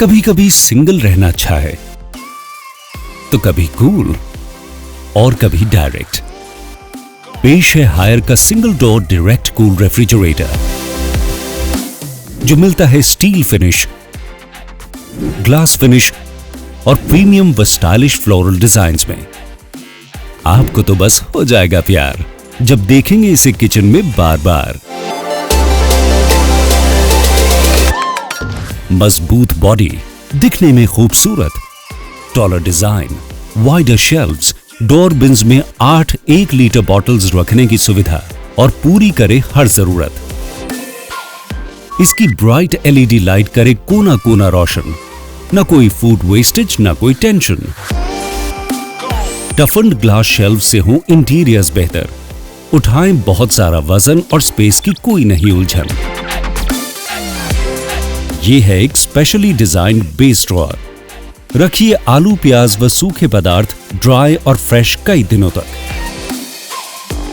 कभी कभी सिंगल रहना अच्छा है, तो कभी कूल और कभी डायरेक्ट। पेश है हायर का single door direct cool refrigerator, जो मिलता है स्टील फिनिश, ग्लास फिनिश और प्रीमियम व स्टाइलिश फ्लोरल डिजाइन्स में। आपको तो बस हो जाएगा प्यार जब देखेंगे इसे किचन में बार बार। मजबूत बॉडी, दिखने में खूबसूरत, taller design, wider shelves, door beans में 8 1 लीटर बॉटल्स रखने की सुविधा और पूरी करे हर जरूरत। इसकी ब्राइट एलईडी लाइट करे कोना कोना रोशन, न कोई फूड वेस्टेज न कोई टेंशन। टफन्ड ग्लास शेल्व से हो इंटीरियर्स बेहतर, उठाएं बहुत सारा वजन और स्पेस की कोई नहीं उलझन। ये है एक स्पेशली डिजाइंड बेस ड्रॉअर। रखिए आलू प्याज व सूखे पदार्थ ड्राई और फ्रेश कई दिनों तक।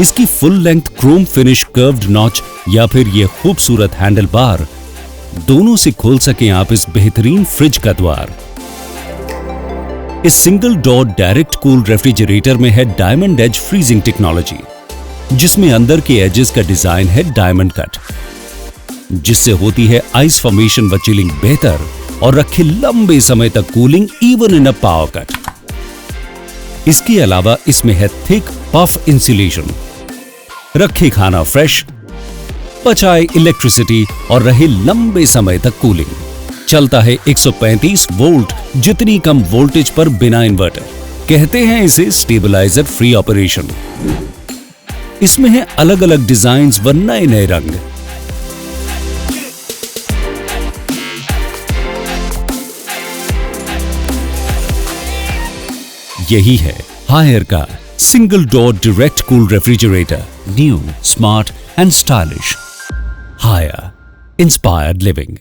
इसकी full length Chrome finish curved notch या फिर ये खूबसूरत हैंडल बार, दोनों से खोल सकें आप इस बेहतरीन फ्रिज का द्वार। इस single door direct cool refrigerator में है डायमंड एज फ्रीजिंग टेक्नोलॉजी, जिसमें अंदर के एजेस का डिजाइन है डायमंड कट, जिससे होती है आइस फॉर्मेशन व चिलिंग बेहतर और रखे लंबे समय तक cooling even in a power cut. इसके अलावा इसमें है थिक पफ इंसुलेशन, रखे खाना फ्रेश, बचाए इलेक्ट्रिसिटी और रहे लंबे समय तक कूलिंग। चलता है 135 वोल्ट जितनी कम वोल्टेज पर बिना इन्वर्टर। कहते हैं इसे स्टेबलाइजर फ्री ऑपरेशन। इसमें है अलग अलग डिजाइन्स व नए नए रंग। यही है हायर का single door direct cool refrigerator, new, smart and stylish. Haier, inspired living.